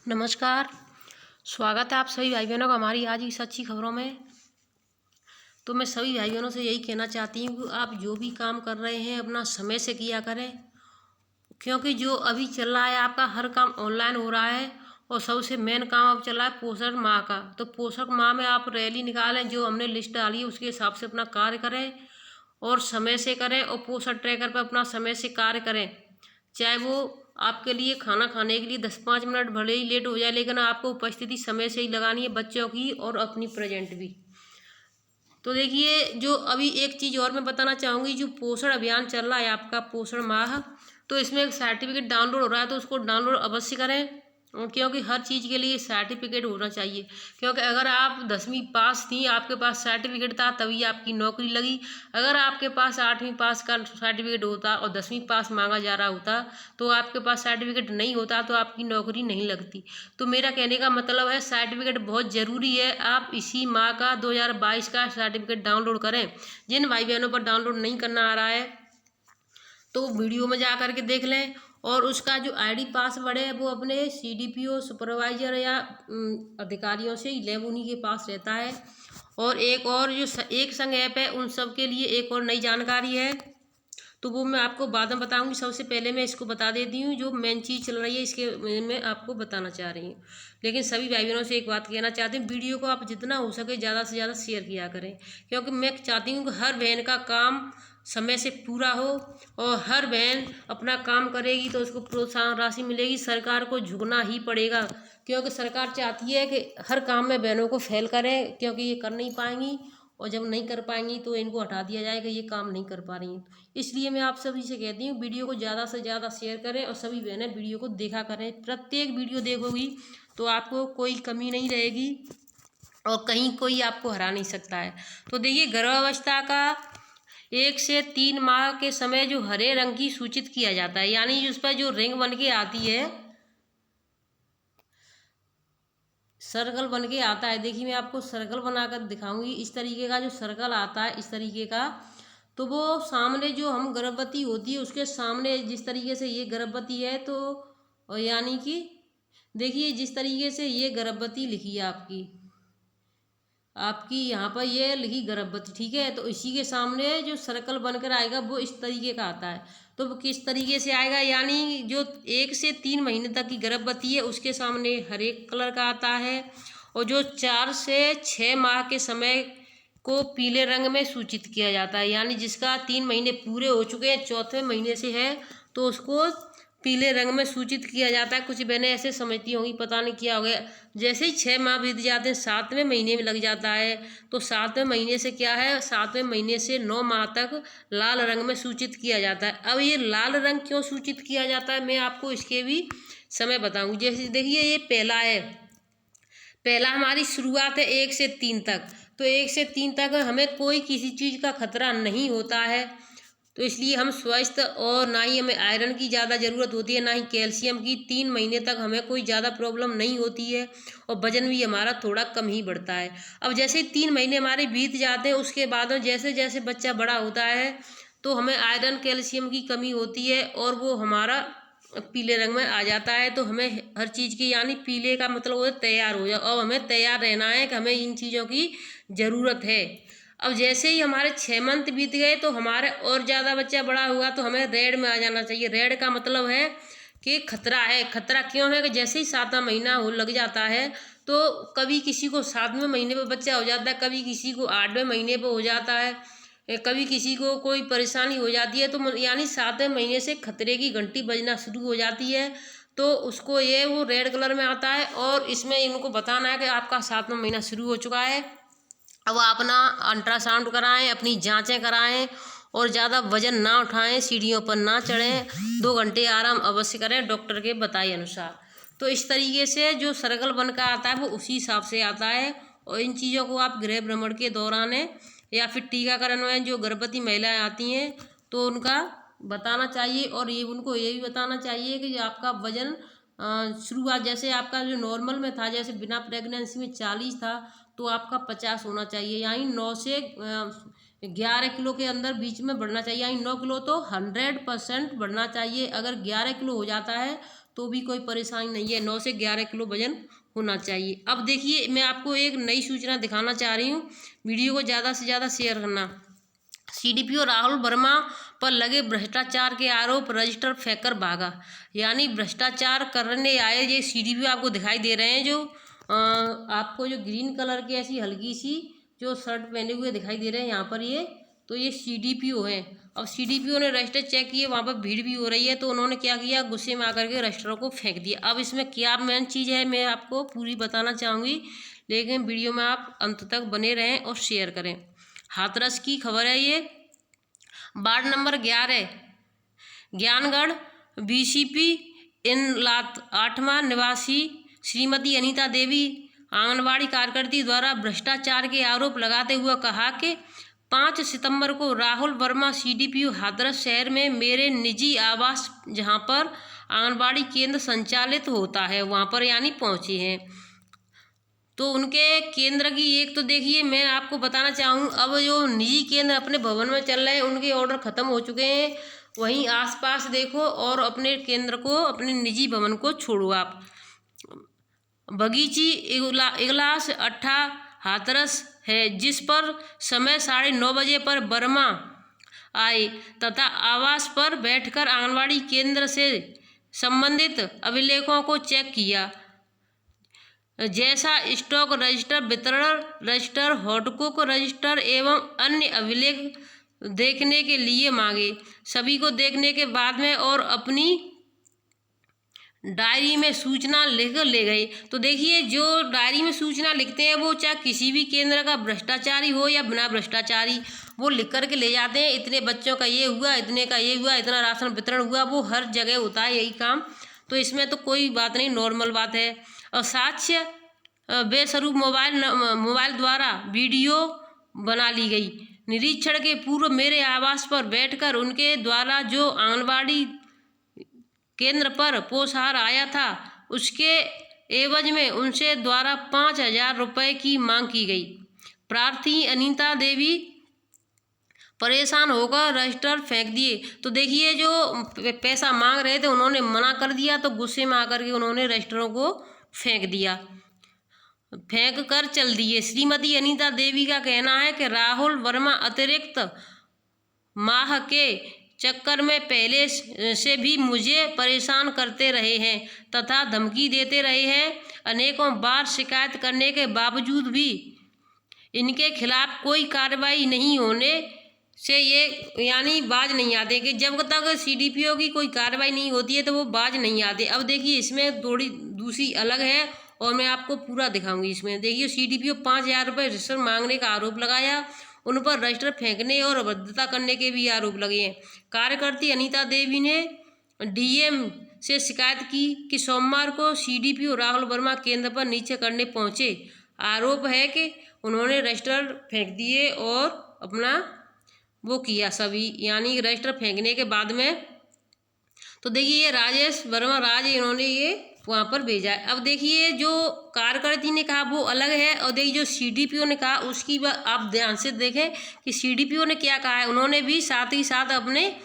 नमस्कार। स्वागत है आप सभी भाई बहनों का हमारी आज की सच्ची खबरों में। तो मैं सभी भाई बहनों से यही कहना चाहती हूँ कि आप जो भी काम कर रहे हैं अपना समय से किया करें, क्योंकि जो अभी चल रहा है आपका हर काम ऑनलाइन हो रहा है। और सबसे मेन काम अब चल रहा है पोषण माह का। तो पोषण माह में आप रैली निकालें, जो हमने लिस्ट डाली है उसके हिसाब से अपना कार्य करें और समय से करें, और पोषण ट्रैकर पर अपना समय से कार्य करें। चाहे वो आपके लिए खाना खाने के लिए 10-5 मिनट भले ही लेट हो जाए, लेकिन आपको उपस्थिति समय से ही लगानी है, बच्चों की और अपनी प्रेजेंट भी। तो देखिए, जो अभी एक चीज़ और मैं बताना चाहूँगी, जो पोषण अभियान चल रहा है आपका पोषण माह, तो इसमें एक सर्टिफिकेट डाउनलोड हो रहा है, तो उसको डाउनलोड अवश्य करें। क्योंकि हर चीज़ के लिए सर्टिफिकेट होना चाहिए। क्योंकि अगर आप 10वीं पास थी, आपके पास सर्टिफिकेट था, तभी आपकी नौकरी लगी। अगर आपके पास 8वीं पास का सर्टिफिकेट होता और 10वीं पास मांगा जा रहा होता, तो आपके पास सर्टिफिकेट नहीं होता, तो आपकी नौकरी नहीं लगती। तो मेरा कहने का मतलब है, सर्टिफिकेट बहुत ज़रूरी है। आप इसी माह का 2022 का सर्टिफिकेट डाउनलोड करें। जिन भाई बहनों पर डाउनलोड नहीं करना आ रहा है, तो वीडियो में जा कर के देख लें। और उसका जो आईडी पासवर्ड है वो अपने सीडीपीओ सुपरवाइजर या अधिकारियों से ही लें, उन्हीं के पास रहता है। और एक और जो एक संग ऐप है, उन सब के लिए एक और नई जानकारी है, तो वो मैं आपको बाद में बताऊंगी। सबसे पहले मैं इसको बता देती हूँ, जो मेन चीज़ चल रही है इसके मैं आपको बताना चाह रही हूँ। लेकिन सभी भाई बहनों से एक बात कहना चाहती हूँ, वीडियो को आप जितना हो सके ज़्यादा से ज़्यादा शेयर किया करें। क्योंकि मैं चाहती हूँ कि हर बहन का काम समय से पूरा हो, और हर बहन अपना काम करेगी तो उसको प्रोत्साहन राशि मिलेगी। सरकार को झुकना ही पड़ेगा, क्योंकि सरकार चाहती है कि हर काम में बहनों को फेल करें, क्योंकि ये कर नहीं पाएंगी। और जब नहीं कर पाएंगी तो इनको हटा दिया जाएगा, ये काम नहीं कर पा रही हैं। इसलिए मैं आप सभी से कहती हूँ, वीडियो को ज़्यादा से ज़्यादा शेयर करें और सभी बहनें वीडियो को देखा करें। प्रत्येक वीडियो देखोगी तो आपको कोई कमी नहीं रहेगी और कहीं कोई आपको हरा नहीं सकता है। तो देखिए, गर्भावस्था का 1 से 3 माह के समय जो हरे रंग की सूचित किया जाता है, यानी उस पर जो रिंग बन के आती है, सर्कल बन के आता है। देखिए, मैं आपको सर्कल बनाकर दिखाऊंगी। इस तरीके का जो सर्कल आता है, इस तरीके का, तो वो सामने जो हम गर्भवती होती है उसके सामने जिस तरीके से ये गर्भवती है, तो यानी कि देखिए जिस तरीके से ये गर्भवती लिखी है आपकी आपकी यहाँ पर ये लिखी गर्भवती, ठीक है। तो इसी के सामने जो सर्कल बनकर आएगा वो इस तरीके का आता है। तो वो किस तरीके से आएगा, यानी जो 1 से 3 महीने तक की गर्भवती है उसके सामने हरे कलर का आता है। और जो 4 से 6 माह के समय को पीले रंग में सूचित किया जाता है, यानी जिसका 3 महीने पूरे हो चुके हैं, 4वें महीने से है, तो उसको पीले रंग में सूचित किया जाता है। कुछ बहनें ऐसे समझती होंगी, पता नहीं क्या हो गया, जैसे ही 6 माह बीत जाते हैं 7वें महीने में लग जाता है। तो 7वें महीने से क्या है, 7वें महीने से 9 माह तक लाल रंग में सूचित किया जाता है। अब ये लाल रंग क्यों सूचित किया जाता है, मैं आपको इसके भी समय बताऊंगी। जैसे देखिए, ये पहला है, पहला हमारी शुरुआत है 1 से 3 तक। तो 1 से 3 तक हमें कोई किसी चीज़ का खतरा नहीं होता है, तो इसलिए हम स्वस्थ, और ना ही हमें आयरन की ज़्यादा ज़रूरत होती है, ना ही कैल्शियम की। 3 महीने तक हमें कोई ज़्यादा प्रॉब्लम नहीं होती है, और वजन भी हमारा थोड़ा कम ही बढ़ता है। अब जैसे 3 महीने हमारे बीत जाते हैं, उसके बाद में जैसे जैसे बच्चा बड़ा होता है, तो हमें आयरन कैल्शियम की कमी होती है, और वो हमारा पीले रंग में आ जाता है। तो हमें हर चीज़ की, यानी पीले का मतलब वो तैयार हो जाओ, और हमें तैयार रहना है कि हमें इन चीज़ों की ज़रूरत है। अब जैसे ही हमारे 6 मंथ बीत गए, तो हमारे और ज़्यादा बच्चा बड़ा हुआ, तो हमें रेड में आ जाना चाहिए। रेड का मतलब है कि खतरा है। खतरा क्यों है कि जैसे ही 7वां महीना हो लग जाता है, तो कभी किसी को 7वें महीने पर बच्चा हो जाता है, कभी किसी को 8वें महीने पर हो जाता है, कभी किसी को कोई परेशानी हो जाती है। तो यानी 7वें महीने से खतरे की घंटी बजना शुरू हो जाती है, तो उसको ये वो रेड कलर में आता है। और इसमें इनको बताना है कि आपका 7वां महीना शुरू हो चुका है। अब आप अपना अल्ट्रासाउंड कराएं, अपनी जांचें कराएं, और ज़्यादा वजन ना उठाएं, सीढ़ियों पर ना चढ़ें, 2 घंटे आराम अवश्य करें डॉक्टर के बताए अनुसार। तो इस तरीके से जो सर्कल बनकर आता है वो उसी हिसाब से आता है। और इन चीज़ों को आप गृह भ्रमण के दौरान या फिर टीकाकरण में जो गर्भवती महिलाएं आती हैं, तो उनका बताना चाहिए। और ये उनको ये भी बताना चाहिए कि आपका वजन शुरुआत जैसे आपका जो नॉर्मल में था, जैसे बिना प्रेगनेंसी में 40 था, तो आपका 50 होना चाहिए, यानी 9 से 11 किलो के अंदर बीच में बढ़ना चाहिए। यानी 9 किलो तो 100% बढ़ना चाहिए। अगर 11 किलो हो जाता है तो भी कोई परेशानी नहीं है। 9 से 11 किलो वजन होना चाहिए। अब देखिए, मैं आपको एक नई सूचना दिखाना चाह रही हूँ, वीडियो को ज़्यादा से ज़्यादा शेयर करना। सीडीपीओ राहुल वर्मा पर लगे भ्रष्टाचार के आरोप, रजिस्टर फेंककर भागा। यानी भ्रष्टाचार करने आए ये सीडीपीओ आपको दिखाई दे रहे हैं, जो आपको जो ग्रीन कलर की ऐसी हल्की सी जो शर्ट पहने हुए दिखाई दे रहे हैं यहाँ पर, ये तो ये सीडीपीओ हैं। अब सीडीपीओ ने रजिस्टर चेक किए, वहाँ पर भीड़ भी हो रही है, तो उन्होंने क्या किया, गुस्से में आकर के रजिस्टरों को फेंक दिया। अब इसमें क्या मेन चीज़ है मैं आपको पूरी बताना चाहूँगी, लेकिन वीडियो में आप अंत तक बने रहें और शेयर करें। हाथरस की खबर है ये। वार्ड नंबर 11 ज्ञानगढ़ बीसीपी इनलात 8वां निवासी श्रीमती अनीता देवी आंगनबाड़ी कार्यकर्ती द्वारा भ्रष्टाचार के आरोप लगाते हुए कहा कि 5 सितंबर को राहुल वर्मा सीडीपीओ हाथरस शहर में मेरे निजी आवास जहां पर आंगनबाड़ी केंद्र संचालित होता है वहां पर यानी पहुंचे हैं। तो उनके केंद्र की एक तो देखिए मैं आपको बताना चाहूँ, अब जो निजी केंद्र अपने भवन में चल रहे हैं उनके ऑर्डर ख़त्म हो चुके हैं। वहीं आसपास देखो और अपने केंद्र को, अपने निजी भवन को छोड़ो आप। बगीची इगलास 8 हाथरस है, जिस पर समय 9:30 बजे पर वर्मा आए तथा आवास पर बैठकर आंगनबाड़ी केंद्र से संबंधित अभिलेखों को चेक किया, जैसा स्टॉक रजिस्टर, वितरण रजिस्टर, हॉटकुक रजिस्टर एवं अन्य अभिलेख देखने के लिए मांगे। सभी को देखने के बाद में और अपनी डायरी में सूचना लिखकर ले गए। तो देखिए, जो डायरी में सूचना लिखते हैं वो चाहे किसी भी केंद्र का भ्रष्टाचारी हो या बिना भ्रष्टाचारी, वो लिख कर के ले जाते हैं, इतने बच्चों का ये हुआ, इतने का ये हुआ, इतना राशन वितरण हुआ, वो हर जगह होता है यही काम। तो इसमें तो कोई बात नहीं, नॉर्मल बात है। और साक्ष्य बेसरूप मोबाइल द्वारा वीडियो बना ली गई। निरीक्षण के पूर्व मेरे आवास पर बैठकर उनके द्वारा जो आंगनबाड़ी केंद्र पर पोषाहार आया था उसके एवज में उनसे द्वारा 5,000 रुपये की मांग की गई। प्रार्थी अनीता देवी परेशान होकर रजिस्टर फेंक दिए। तो देखिए, जो पैसा मांग रहे थे उन्होंने मना कर दिया, तो गुस्से में आकर के उन्होंने रजिस्टरों को फेंक दिया, फेंक कर चल दिए। श्रीमती अनीता देवी का कहना है कि राहुल वर्मा अतिरिक्त माह के चक्कर में पहले से भी मुझे परेशान करते रहे हैं तथा धमकी देते रहे हैं। अनेकों बार शिकायत करने के बावजूद भी इनके खिलाफ कोई कार्रवाई नहीं होने से ये यानी बाज नहीं आते, कि जब तक सीडीपीओ की कोई कार्रवाई नहीं होती है तो वो बाज नहीं आते। अब देखिए, इसमें थोड़ी दूसरी अलग है और मैं आपको पूरा दिखाऊंगी। इसमें देखिए, सीडीपीओ 5,000 रुपये रजिस्टर मांगने का आरोप लगाया, उन पर रजिस्टर फेंकने और अभद्रता करने के भी आरोप लगे हैं। कार्यकर्ती अनीता देवी ने डीएम से शिकायत की कि सोमवार को सीडीपीओ राहुल वर्मा केंद्र पर नीचे करने पहुंचे। आरोप है कि उन्होंने रजिस्टर फेंक दिए और अपना वो किया सभी, यानी रजिस्टर फेंकने के बाद में। तो देखिए, ये राजेश वर्मा इन्होंने ये वहाँ पर भेजा है। अब देखिए, जो कार्यकर्ती ने कहा वो अलग है, और देखिए जो सीडीपीओ ने कहा उसकी बात आप ध्यान से देखें कि सीडीपीओ ने क्या कहा है। उन्होंने भी साथ ही साथ अपने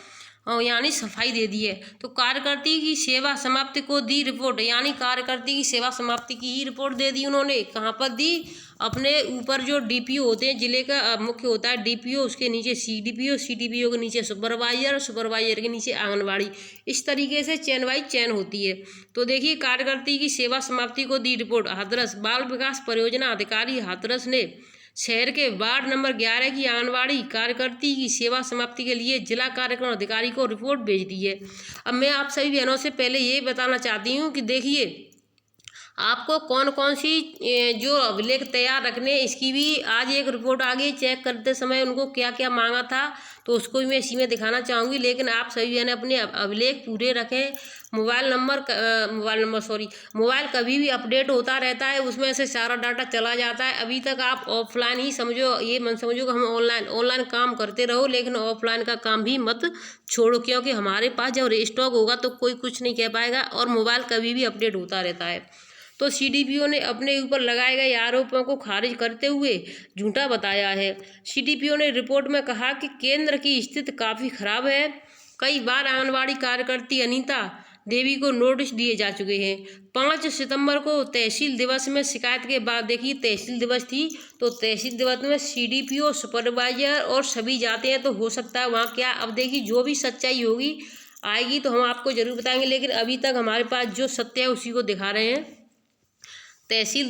यानी सफाई दे दी है। तो कार्यकर्ती की सेवा समाप्ति को दी रिपोर्ट, यानी कार्यकर्ती की सेवा समाप्ति की ही रिपोर्ट दे दी उन्होंने। कहाँ पर दी? अपने ऊपर जो डीपीओ होते हैं, जिले का मुख्य होता है डीपीओ, उसके नीचे सीडीपीओ, सीडीपीओ के नीचे सुपरवाइजर, सुपरवाइजर के नीचे आंगनबाड़ी, इस तरीके से चैन बाई चैन होती है। तो देखिए, कार्यकर्ती की सेवा समाप्ति को दी रिपोर्ट। हाथरस बाल विकास परियोजना अधिकारी हाथरस ने शहर के वार्ड नंबर 11 की आंगनबाड़ी कार्यकर्ती की सेवा समाप्ति के लिए जिला कार्यक्रम अधिकारी को रिपोर्ट भेज दी है। अब मैं आप सभी बहनों से पहले ये बताना चाहती हूँ कि देखिए, आपको कौन कौन सी जो अभिलेख तैयार रखने, इसकी भी आज एक रिपोर्ट आ गई। चेक करते समय उनको क्या क्या मांगा था तो उसको भी मैं इसी में दिखाना चाहूँगी। लेकिन आप सभी बहनें अपने अभिलेख पूरे रखें। मोबाइल कभी भी अपडेट होता रहता है, उसमें से सारा डाटा चला जाता है। अभी तक आप ऑफलाइन ही समझो, ये मत समझो कि हम ऑनलाइन काम करते रहो, लेकिन ऑफलाइन का काम भी मत छोड़ो, क्योंकि हमारे पास जब स्टॉक होगा तो कोई कुछ नहीं कह पाएगा, और मोबाइल कभी भी अपडेट होता रहता है। तो सीडीपीओ ने अपने ऊपर लगाए गए आरोपों को खारिज करते हुए झूठा बताया है। सीडीपीओ ने रिपोर्ट में कहा कि केंद्र की स्थिति काफ़ी खराब है। कई बार आंगनबाड़ी कार्यकर्ती अनीता देवी को नोटिस दिए जा चुके हैं। 5 सितंबर को तहसील दिवस में शिकायत के बाद, देखिए तहसील दिवस थी तो तहसील दिवस में CDPO, सुपरवाइजर और सभी जाते हैं, तो हो सकता है वहाँ क्या, अब देखिए जो भी सच्चाई होगी आएगी तो हम आपको ज़रूर बताएंगे, लेकिन अभी तक हमारे पास जो सत्य है उसी को दिखा रहे हैं। तहसील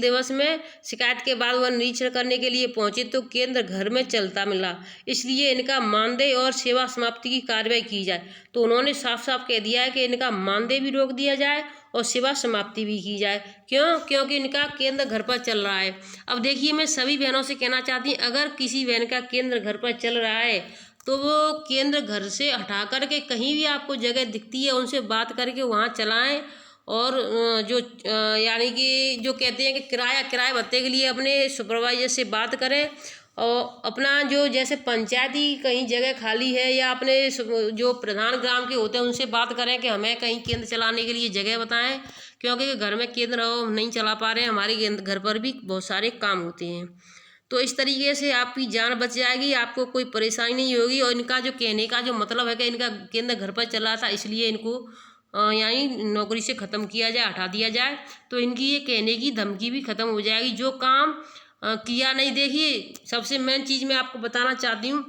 दिवस में शिकायत के बाद वह निरीक्षण करने के लिए पहुंचे तो केंद्र घर में चलता मिला, इसलिए इनका मानदेय और सेवा समाप्ति की कार्रवाई की जाए। तो उन्होंने साफ साफ कह दिया है कि इनका मानदेय भी रोक दिया जाए और सेवा समाप्ति भी की जाए। क्यों? क्योंकि इनका केंद्र घर पर चल रहा है। अब देखिए मैं सभी बहनों से कहना चाहती हूँ, अगर किसी बहन का केंद्र घर पर चल रहा है तो वो केंद्र घर से हटा करके कहीं भी आपको जगह दिखती है उनसे बात करके वहाँ चलाएं, और जो यानी कि जो कहते हैं कि किराया भत्ते के लिए अपने सुपरवाइजर से बात करें, और अपना जो जैसे पंचायती कहीं जगह खाली है या अपने जो प्रधान ग्राम के होते हैं उनसे बात करें कि हमें कहीं केंद्र चलाने के लिए जगह बताएं, क्योंकि घर में केंद्र नहीं चला पा रहे हैं, हमारे घर पर भी बहुत सारे काम होते हैं। तो इस तरीके से आपकी जान बच जाएगी, आपको कोई परेशानी नहीं होगी। और इनका जो कहने का जो मतलब है कि इनका केंद्र घर पर चल रहा था इसलिए इनको यानी नौकरी से ख़त्म किया जाए, हटा दिया जाए, तो इनकी ये कहने की धमकी भी ख़त्म हो जाएगी। जो काम किया नहीं, देखिए सबसे मेन चीज़ मैं आपको बताना चाहती हूँ,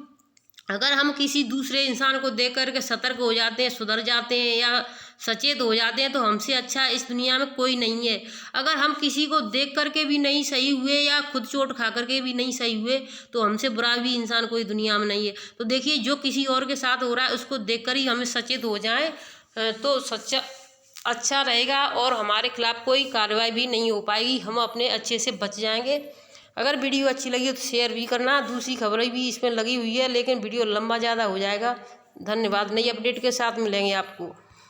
अगर हम किसी दूसरे इंसान को देख करके सतर्क हो जाते हैं, सुधर जाते हैं या सचेत हो जाते हैं तो हमसे अच्छा इस दुनिया में कोई नहीं है। अगर हम किसी को देख करके भी नहीं सही हुए या खुद चोट खा करके भी नहीं सही हुए तो हमसे बुरा भी इंसान कोई दुनिया में नहीं है। तो देखिए जो किसी और के साथ हो रहा है उसको देख कर ही हमें सचेत हो जाएं तो सच्चा अच्छा रहेगा, और हमारे खिलाफ कोई कार्रवाई भी नहीं हो पाएगी, हम अपने अच्छे से बच जाएंगे। अगर वीडियो अच्छी लगी तो शेयर भी करना, दूसरी खबरें भी इसमें लगी हुई है लेकिन वीडियो लंबा ज़्यादा हो जाएगा। धन्यवाद, नई अपडेट के साथ मिलेंगे आपको।